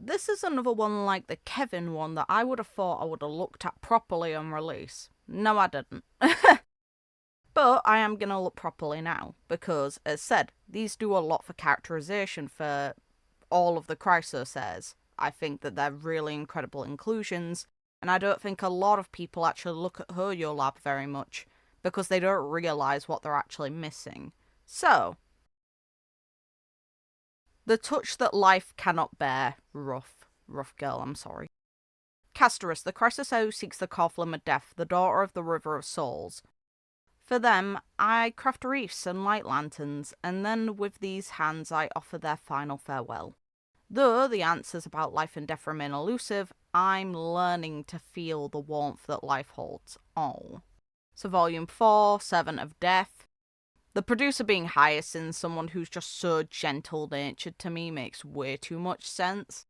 This is another one like the Kevin one that I would have thought I would have looked at properly on release. No, I didn't. But I am going to look properly now, because, as said, these do a lot for characterization for all of the Chrysos Heirs. I think that they're really incredible inclusions, and I don't think a lot of people actually look at HoYoLAB very much, because they don't realise what they're actually missing. So, the touch that life cannot bear. Rough girl, I'm sorry. Castorice, the Chrysos Heir who seeks the Cofflim of Death, the daughter of the River of Souls. For them, I craft wreaths and light lanterns, and then with these hands I offer their final farewell. Though the answers about life and death remain elusive, I'm learning to feel the warmth that life holds. Oh. So Volume 4, Servant of Death. The producer being Hyacinth, someone who's just so gentle-natured to me, makes way too much sense.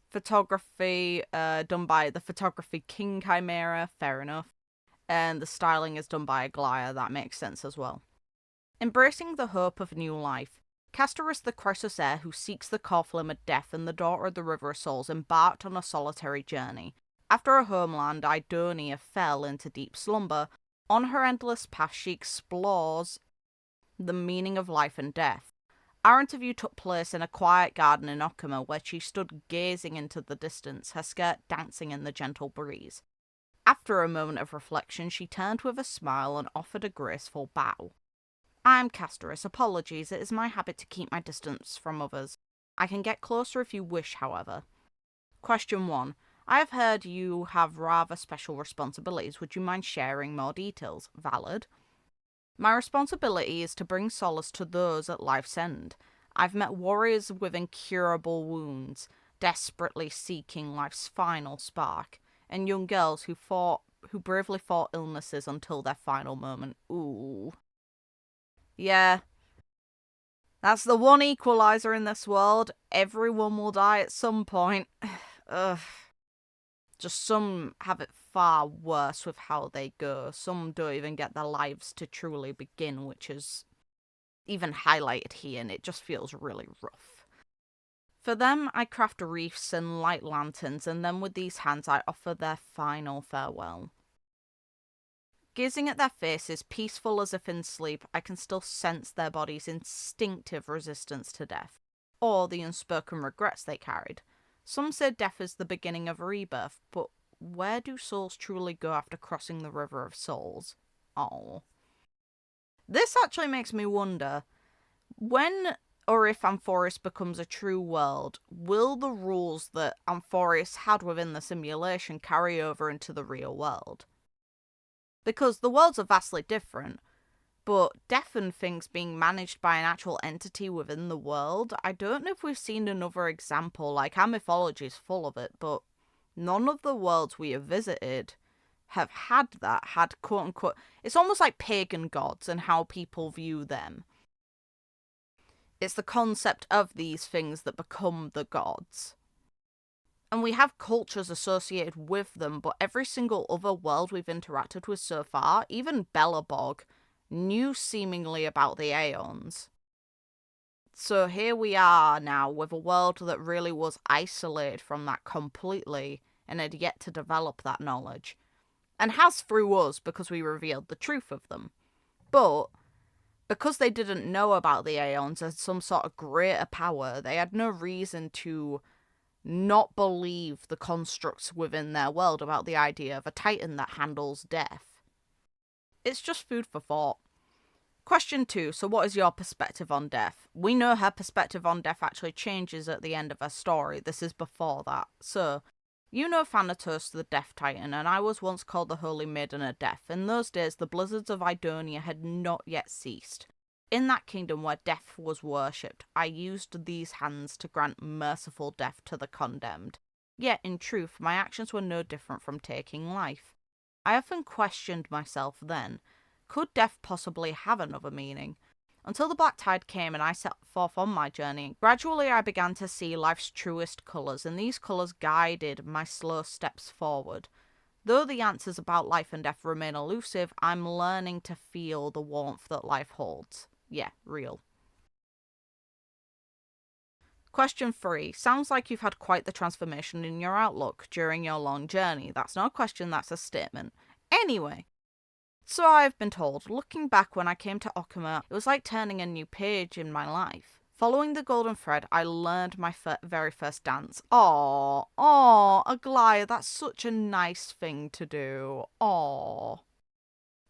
Photography done by the Photography King Chimera, fair enough. And the styling is done by Aglaya, that makes sense as well. Embracing the hope of new life, Castorice the Chrysos Heir who seeks the Cofflim of Death and the daughter of the River of Souls embarked on a solitary journey. After her homeland, Idonia, fell into deep slumber. On her endless path, she explores the meaning of life and death. Our interview took place in a quiet garden in Okhema, where she stood gazing into the distance, her skirt dancing in the gentle breeze. After a moment of reflection, she turned with a smile and offered a graceful bow. I'm Castorice. Apologies, it is my habit to keep my distance from others. I can get closer if you wish, however. Question 1. I have heard you have rather special responsibilities. Would you mind sharing more details? Valid. My responsibility is to bring solace to those at life's end. I've met warriors with incurable wounds, desperately seeking life's final spark, and young girls who bravely fought illnesses until their final moment. Ooh. Yeah. That's the one equalizer in this world. Everyone will die at some point. Ugh. Just some have it far worse with how they go. Some don't even get their lives to truly begin, which is even highlighted here, and it just feels really rough. For them, I craft wreaths and light lanterns, and then with these hands I offer their final farewell. Gazing at their faces, peaceful as if in sleep, I can still sense their bodies' instinctive resistance to death, or the unspoken regrets they carried. Some say death is the beginning of rebirth, but where do souls truly go after crossing the River of Souls? Oh. This actually makes me wonder, when or if Amphoris becomes a true world, will the rules that Amphoris had within the simulation carry over into the real world? Because the worlds are vastly different, but death and things being managed by an actual entity within the world, I don't know if we've seen another example. Like, our mythology is full of it, but none of the worlds we have visited have had that, had quote-unquote... It's almost like pagan gods and how people view them. It's the concept of these things that become the gods. And we have cultures associated with them, but every single other world we've interacted with so far, even Belobog, knew seemingly about the Aeons. So here we are now with a world that really was isolated from that completely and had yet to develop that knowledge. And has through us because we revealed the truth of them. But because they didn't know about the Aeons as some sort of greater power, they had no reason to not believe the constructs within their world about the idea of a Titan that handles death. It's just food for thought. Question 2. So what is your perspective on death? We know her perspective on death actually changes at the end of her story. This is before that. So, you know Thanatos the Death Titan, and I was once called the Holy Maiden of Death. In those days, the blizzards of Idonia had not yet ceased. In that kingdom where death was worshipped, I used these hands to grant merciful death to the condemned. Yet, in truth, my actions were no different from taking life. I often questioned myself then, could death possibly have another meaning? Until the black tide came and I set forth on my journey, gradually I began to see life's truest colours, and these colours guided my slow steps forward. Though the answers about life and death remain elusive, I'm learning to feel the warmth that life holds. Yeah, real. Question 3. Sounds like you've had quite the transformation in your outlook during your long journey. That's not a question, that's a statement. Anyway, so I've been told, looking back when I came to Okhema, it was like turning a new page in my life. Following the golden thread, I learned my very first dance. Aww, Aglaya, that's such a nice thing to do. Aww.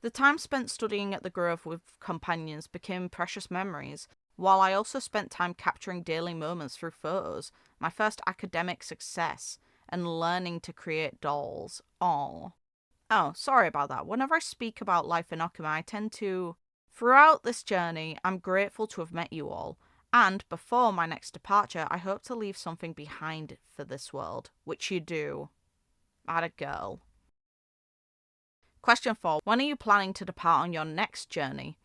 The time spent studying at the Grove with companions became precious memories, while I also spent time capturing daily moments through photos, my first academic success, and learning to create dolls. Aww. Oh, sorry about that. Whenever I speak about life in Okhema, I tend to... Throughout this journey, I'm grateful to have met you all, and before my next departure, I hope to leave something behind for this world, which you do. Atta girl. Question 4. When are you planning to depart on your next journey?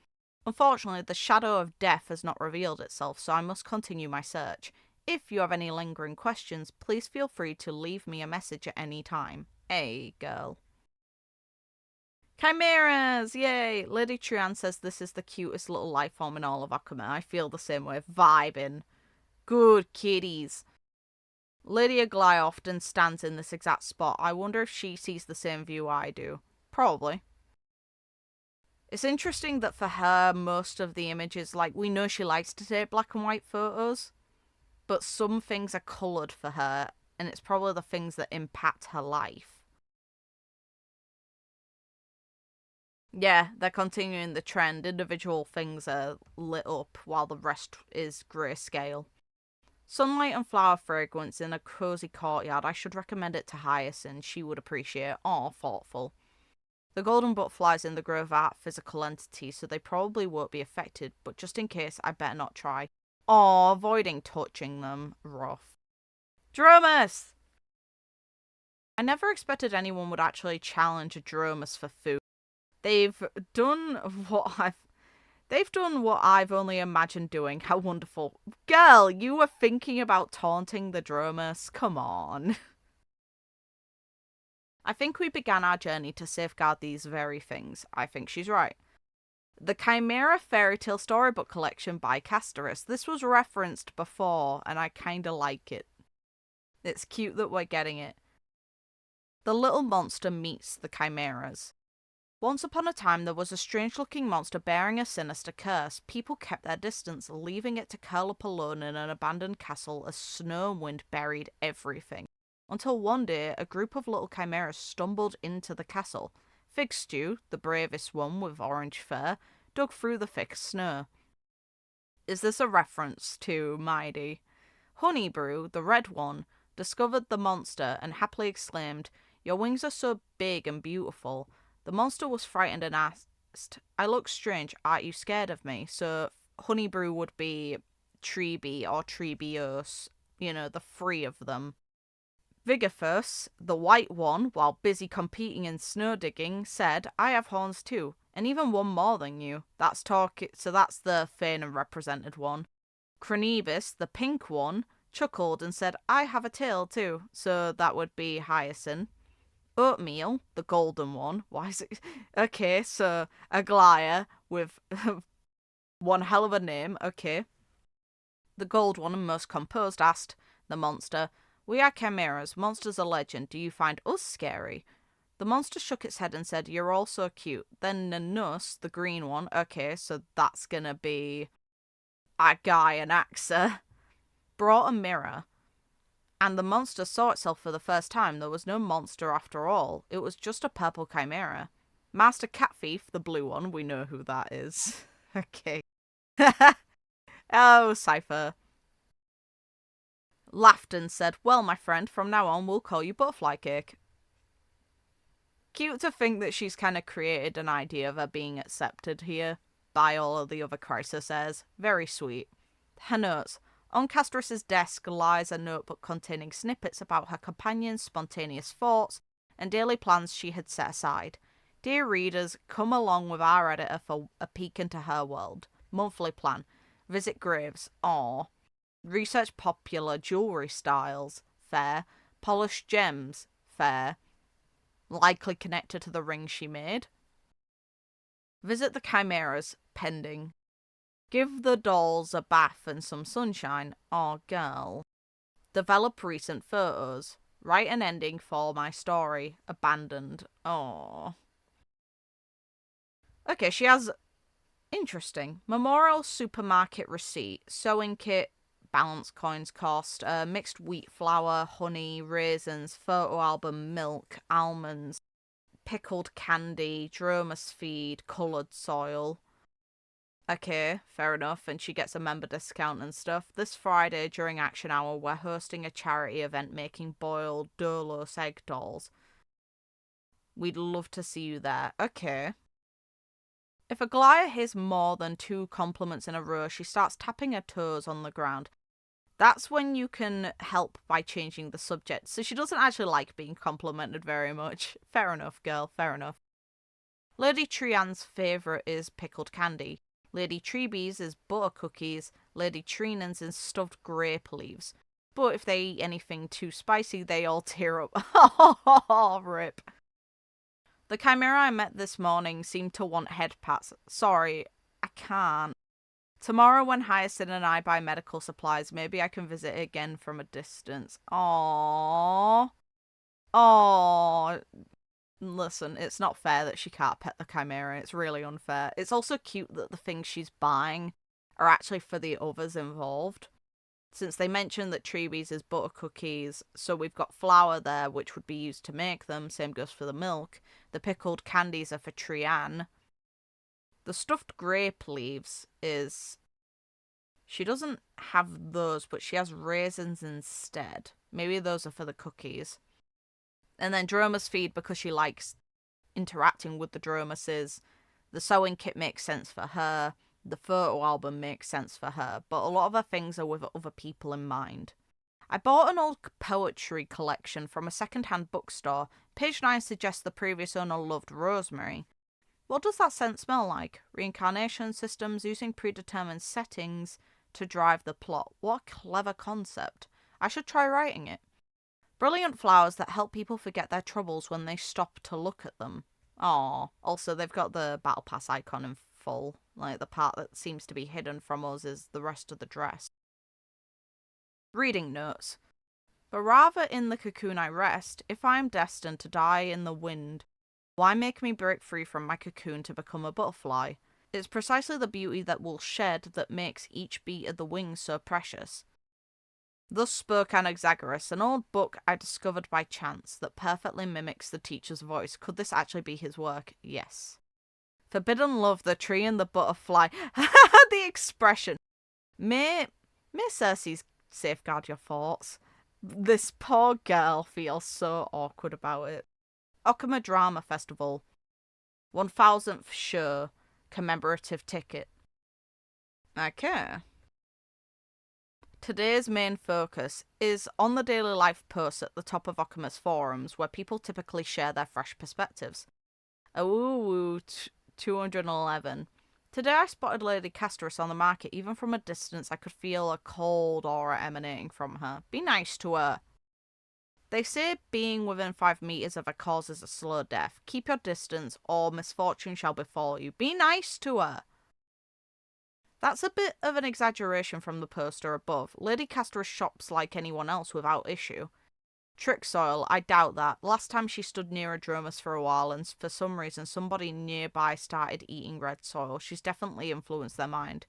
Unfortunately, the shadow of death has not revealed itself, so I must continue my search. If you have any lingering questions, please feel free to leave me a message at any time. Hey, girl. Chimeras! Yay! Lady Trian says this is the cutest little life form in all of Okhema. I feel the same way. Vibing. Good kitties. Lady Aglaya often stands in this exact spot. I wonder if she sees the same view I do. Probably. It's interesting that for her, most of the images, like, we know she likes to take black and white photos, but some things are coloured for her, and it's probably the things that impact her life. Yeah, they're continuing the trend. Individual things are lit up while the rest is grayscale. Sunlight and flower fragrance in a cosy courtyard. I should recommend it to Hyacinth. She would appreciate it. Aw, thoughtful. The golden butterflies in the grove aren't physical entities, so they probably won't be affected, but just in case, I better not try. Aw, avoiding touching them. Rough. Dromus! I never expected anyone would actually challenge a Dromus for food. They've done what I've only imagined doing. How wonderful. Girl, you were thinking about taunting the Dromus. Come on. I think we began our journey to safeguard these very things. I think she's right. The Chimera Fairy Tale Storybook Collection by Castorice. This was referenced before, and I kinda like it. It's cute that we're getting it. The little monster meets the chimeras. Once upon a time, there was a strange-looking monster bearing a sinister curse. People kept their distance, leaving it to curl up alone in an abandoned castle as snow and wind buried everything. Until one day, a group of little chimeras stumbled into the castle. Fig Stew, the bravest one with orange fur, dug through the thick snow. Is this a reference to Mighty? Honeybrew, the red one, discovered the monster and happily exclaimed, "Your wings are so big and beautiful." The monster was frightened and asked, "I look strange, aren't you scared of me?" So Honeybrew would be Treebee or Treebeos, you know, the three of them. Vigorfus, the white one, while busy competing in snow digging, said, "I have horns too, and even one more than you." That's so that's the Fanon represented one. Cronebus, the pink one, chuckled and said, "I have a tail too." So that would be Hyacinth. Oatmeal, the golden one. Why is it? Okay, so Aglaya with one hell of a name. Okay. The gold one and most composed asked the monster, "We are chimeras. Monsters are legend. Do you find us scary?" The monster shook its head and said, "You're all so cute." Then Nanus, the green one. Okay, so that's gonna be a guy, an Axa, brought a mirror. And the monster saw itself for the first time. There was no monster after all. It was just a purple chimera. Master Cat Thief, the blue one, we know who that is. Okay. Oh, Cypher. Laughed and said, "Well, my friend, from now on we'll call you Butterfly Cake." Cute to think that she's kind of created an idea of her being accepted here by all of the other Chrysos Heirs. Very sweet. Her notes. On Castorice's desk lies a notebook containing snippets about her companion's spontaneous thoughts and daily plans she had set aside. Dear readers, come along with our editor for a peek into her world. Monthly plan. Visit graves. Aww. Research popular jewellery styles. Fair. Polish gems. Fair. Likely connected to the ring she made. Visit the chimeras. Pending. Give the dolls a bath and some sunshine. Aw, girl. Develop recent photos. Write an ending for my story. Abandoned. Aw. Okay, she has... Interesting. Memorial supermarket receipt. Sewing kit. Balance coins cost. Mixed wheat flour. Honey. Raisins. Photo album. Milk. Almonds. Pickled candy. Dromus feed. Coloured soil. Okay, fair enough, and she gets a member discount and stuff. This Friday, during Action Hour, we're hosting a charity event making boiled Dolos egg dolls. We'd love to see you there. Okay. If Aglaya hears more than 2 compliments in a row, she starts tapping her toes on the ground. That's when you can help by changing the subject, so she doesn't actually like being complimented very much. Fair enough, girl, fair enough. Lady Trian's favourite is pickled candy. Lady Treebee's is butter cookies, Lady Treenan's is stuffed grape leaves. But if they eat anything too spicy, they all tear up. Oh, rip. The Chimera I met this morning seemed to want head pats. Sorry, I can't. Tomorrow when Hyacinth and I buy medical supplies, maybe I can visit again from a distance. Aww. Aww. Listen, it's not fair that she can't pet the Chimera. It's really unfair. It's also cute that the things she's buying are actually for the others involved. Since they mentioned that Treebees is butter cookies, so we've got flour there, which would be used to make them. Same goes for the milk. The pickled candies are for Trian. The stuffed grape leaves is... She doesn't have those, but she has raisins instead. Maybe those are for the cookies. And then Dromus feed because she likes interacting with the Dromuses. The sewing kit makes sense for her. The photo album makes sense for her. But a lot of her things are with other people in mind. I bought an old poetry collection from a second-hand bookstore. Page 9 suggests the previous owner loved rosemary. What does that scent smell like? Reincarnation systems using predetermined settings to drive the plot. What a clever concept. I should try writing it. Brilliant flowers that help people forget their troubles when they stop to look at them. Aww. Also, they've got the Battle Pass icon in full. Like, the part that seems to be hidden from us is the rest of the dress. Reading notes. But rather in the cocoon I rest, if I am destined to die in the wind, why make me break free from my cocoon to become a butterfly? It's precisely the beauty that will shed that makes each beat of the wings so precious. Thus spoke Anaxagoras, an old book I discovered by chance that perfectly mimics the teacher's voice. Could this actually be his work? Yes. Forbidden love, the tree and the butterfly. The expression. May Ceres safeguard your thoughts. This poor girl feels so awkward about it. Okhema Drama Festival. 1000th show. Commemorative ticket. Okay. Today's main focus is on the daily life posts at the top of Okhema's forums, where people typically share their fresh perspectives. Ooh, 211. Today I spotted Lady Castorice on the market. Even from a distance, I could feel a cold aura emanating from her. Be nice to her. They say being within 5 meters of her causes a slow death. Keep your distance, or misfortune shall befall you. Be nice to her. That's a bit of an exaggeration from the poster above. Lady Castorice shops like anyone else without issue. Trick soil, I doubt that. Last time she stood near a Dromus for a while, and for some reason somebody nearby started eating red soil. She's definitely influenced their mind.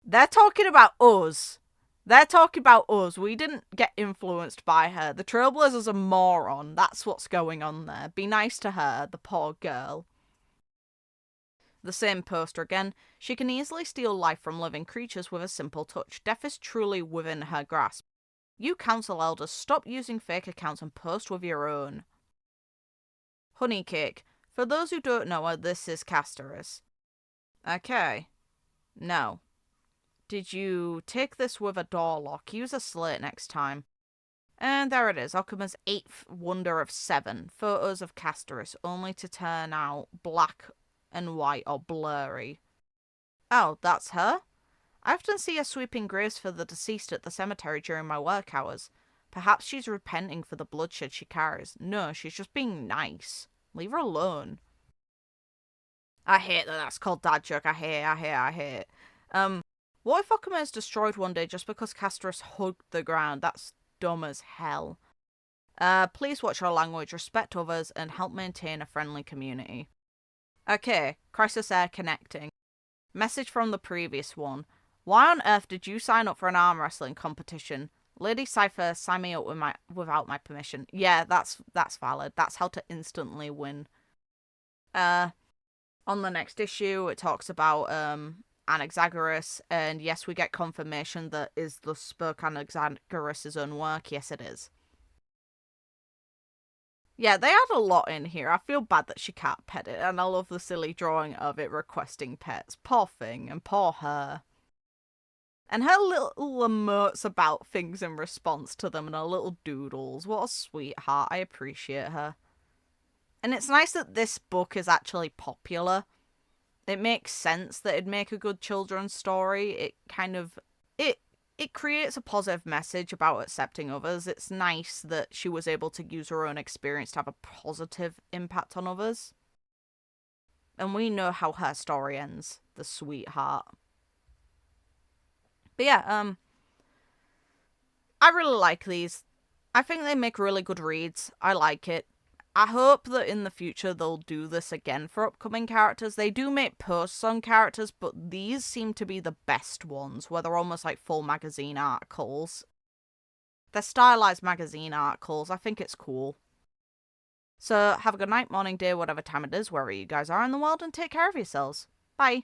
They're talking about us. They're talking about us. We didn't get influenced by her. The Trailblazer's a moron. That's what's going on there. Be nice to her, the poor girl. The same poster again. She can easily steal life from living creatures with a simple touch. Death is truly within her grasp. You council elders, stop using fake accounts and post with your own. Honeycake. For those who don't know her, this is Castorice. Okay. No. Did you take this with a door lock? Use a slate next time. And there it is. Okhema's 8th wonder of 7. Photos of Castorice, only to turn out black and white or blurry. Oh, that's her? I often see her sweeping graves for the deceased at the cemetery during my work hours. Perhaps she's repenting for the bloodshed she carries. No, she's just being nice. Leave her alone. I hate that that's called dad joke. I hate. What if Okhema is destroyed one day just because Castorice hugged the ground? That's dumb as hell. Please watch your language, respect others, and help maintain a friendly community. Okay, Chrysos Heir connecting. Message from the previous one. Why on earth did you sign up for an arm wrestling competition? Lady Cypher signed me up without my permission. Yeah, that's valid. That's how to instantly win. On the next issue, it talks about Anaxagoras, and yes, we get confirmation that is the spoke Anaxagoras' own work. Yes, it is. Yeah, they add a lot in here. I feel bad that she can't pet it, and I love the silly drawing of it requesting pets. Poor thing, and poor her. And her little emotes about things in response to them, and her little doodles. What a sweetheart. I appreciate her. And it's nice that this book is actually popular. It makes sense that it'd make a good children's story. It kind of... It creates a positive message about accepting others. It's nice that she was able to use her own experience to have a positive impact on others. And we know how her story ends. The sweetheart. But yeah, I really like these. I think they make really good reads. I like it. I hope that in the future they'll do this again for upcoming characters. They do make posts on characters, but these seem to be the best ones, where they're almost like full magazine articles. They're stylized magazine articles. I think it's cool. So have a good night, morning, day, whatever time it is, wherever you guys are in the world, and take care of yourselves. Bye.